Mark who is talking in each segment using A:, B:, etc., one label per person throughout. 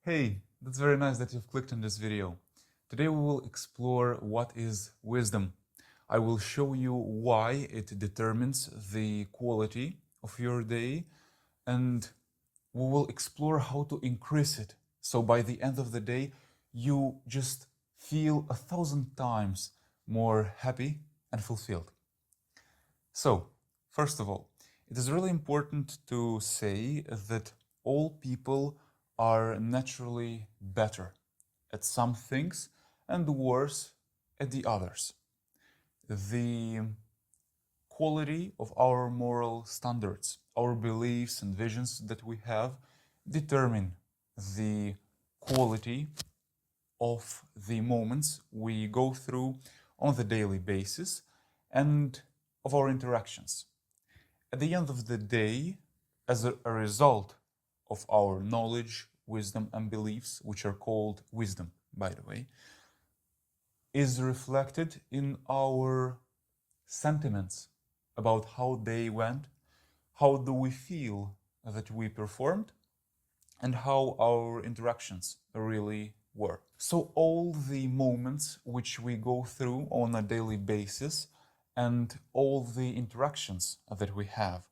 A: Hey, that's very nice that you've clicked on this video. Today we will explore what is wisdom. I will show you why it determines the quality of your day, and we will explore how to increase it. So by the end of the day, you just feel 1,000 times more happy and fulfilled. So, first of all, it is really important to say that all people are naturally better at some things and worse at the others. The quality of our moral standards, our beliefs and visions that we have determine the quality of the moments we go through on the daily basis and of our interactions. At the end of the day, as a result of our knowledge, wisdom, and beliefs, which are called wisdom, by the way, is reflected in our sentiments about how they went, how do we feel that we performed, and how our interactions really were. So all the moments which we go through on a daily basis and all the interactions that we have,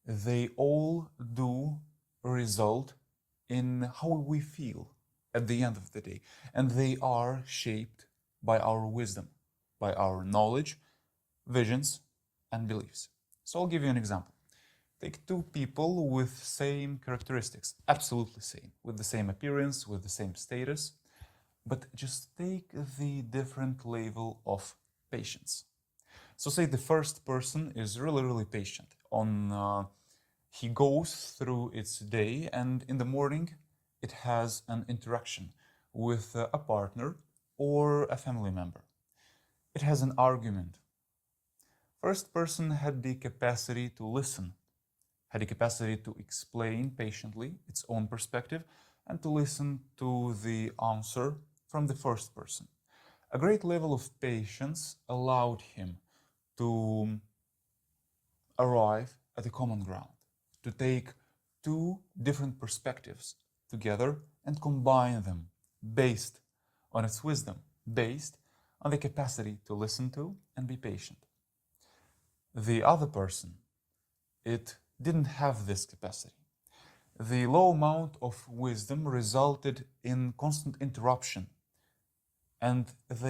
A: they all do result in how we feel at the end of the day. And they are shaped by our wisdom, by our knowledge, visions, and beliefs. So I'll give you an example. Take two people with same characteristics, absolutely same, with the same appearance, with the same status, but just take the different level of patience. So say the first person is really patient. He goes through its day, and in the morning it has an interaction with a partner or a family member. It has an argument. First person had the capacity to listen, had the capacity to explain patiently its own perspective and to listen to the answer from the first person. A great level of patience allowed him to arrive at a common ground, to take two different perspectives together and combine them based on its wisdom, based on the capacity to listen to and be patient. The other person, it didn't have this capacity. The low amount of wisdom resulted in constant interruption, and as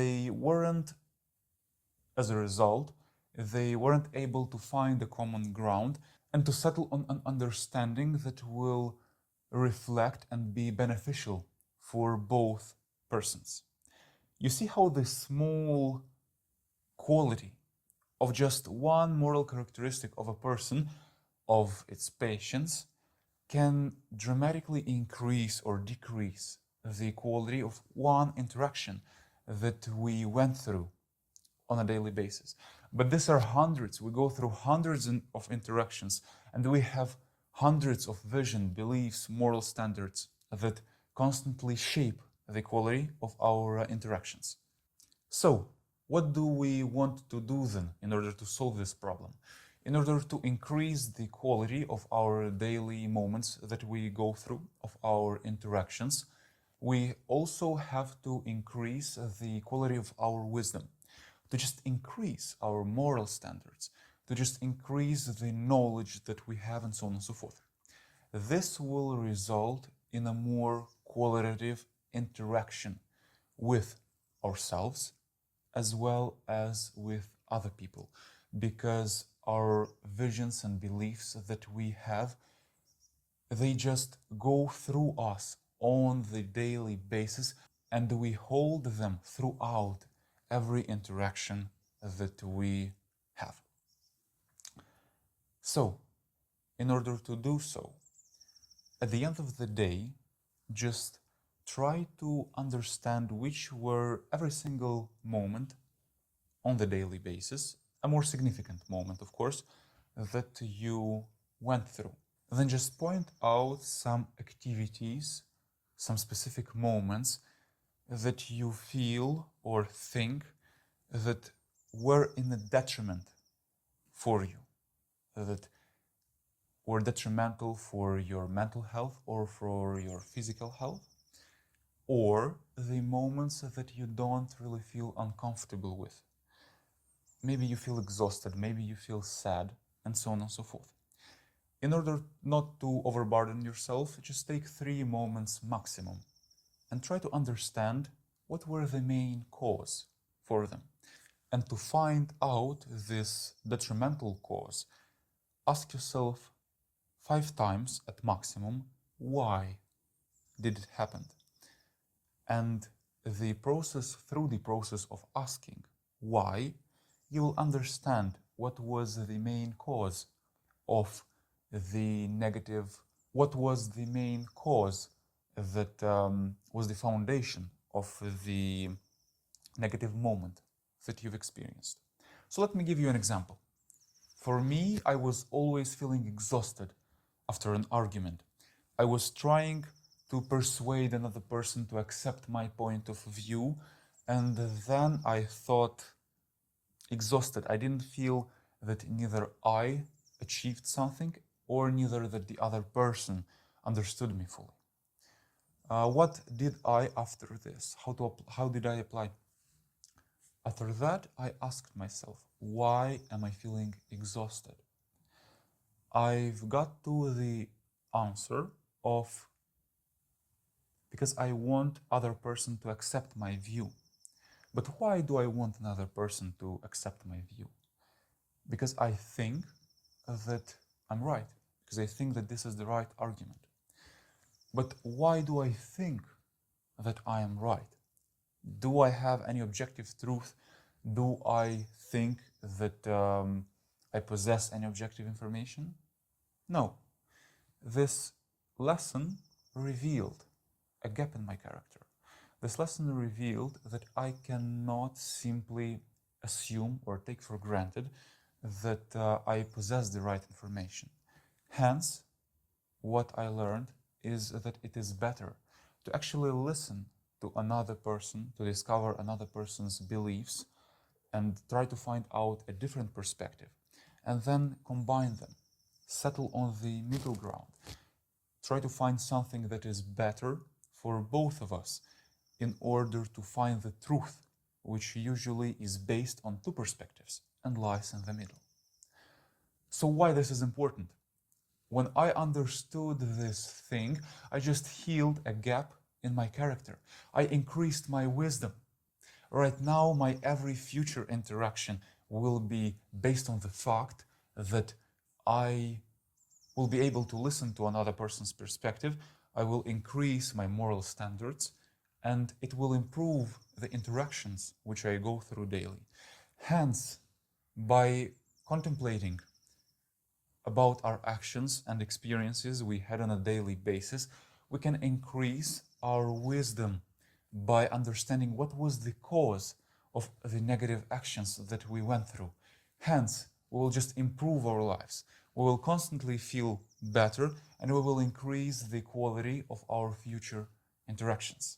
A: a result, they weren't able to find a common ground and to settle on an understanding that will reflect and be beneficial for both persons. You see how the small quality of just one moral characteristic of a person, of its patience, can dramatically increase or decrease the quality of one interaction that we went through on a daily basis. But these are hundreds. We go through hundreds of interactions, and we have hundreds of vision, beliefs, moral standards that constantly shape the quality of our interactions. So, what do we want to do then in order to solve this problem? In order to increase the quality of our daily moments that we go through, of our interactions, we also have to increase the quality of our wisdom, to just increase our moral standards, to just increase the knowledge that we have, and so on and so forth. This will result in a more qualitative interaction with ourselves as well as with other people, because our visions and beliefs that we have, they just go through us on the daily basis, and we hold them throughout every interaction that we have. So, in order to do so, at the end of the day, just try to understand which were every single moment on the daily basis, a more significant moment, of course, that you went through. Then just point out some activities, some specific moments that you feel or think that were in a detriment for you, that were detrimental for your mental health or for your physical health. or the moments that you don't really feel uncomfortable with. Maybe you feel exhausted, maybe you feel sad, and so on and so forth. In order not to overburden yourself, just take 3 moments maximum and try to understand what were the main cause for them. And to find out this detrimental cause, ask yourself 5 times at maximum, why did it happen? And through the process of asking why, you will understand what was the main cause of the negative, what was the main cause that was the foundation of the negative moment that you've experienced. So let me give you an example. For me, I was always feeling exhausted after an argument. I was trying to persuade another person to accept my point of view, and then I thought exhausted. I didn't feel that neither I achieved something or neither that the other person understood me fully. What did I after this? How did I apply? After that, I asked myself, why am I feeling exhausted? I've got to the answer of because I want other person to accept my view. But why do I want another person to accept my view? Because I think that I'm right, because I think that this is the right argument. But why do I think that I am right? Do I have any objective truth? Do I think that I possess any objective information? No. This lesson revealed a gap in my character. This lesson revealed that I cannot simply assume or take for granted that I possess the right information. Hence, what I learned is that it is better to actually listen to another person, to discover another person's beliefs, and try to find out a different perspective, and then combine them, settle on the middle ground, try to find something that is better for both of us in order to find the truth, which usually is based on 2 perspectives and lies in the middle. So why this is important? When I understood this thing, I just healed a gap in my character. I increased my wisdom. Right now, my every future interaction will be based on the fact that I will be able to listen to another person's perspective. I will increase my moral standards, and it will improve the interactions which I go through daily. Hence, by contemplating about our actions and experiences we had on a daily basis, we can increase our wisdom by understanding what was the cause of the negative actions that we went through. Hence, we will just improve our lives. We will constantly feel better, and we will increase the quality of our future interactions.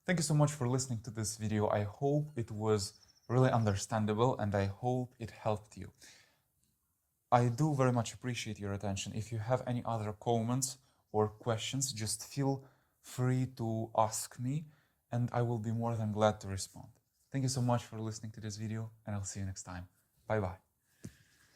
A: Thank you so much for listening to this video. I hope it was really understandable, and I hope it helped you. I do very much appreciate your attention. If you have any other comments or questions, just feel free to ask me, and I will be more than glad to respond. Thank you so much for listening to this video, and I'll see you next time. Bye-bye.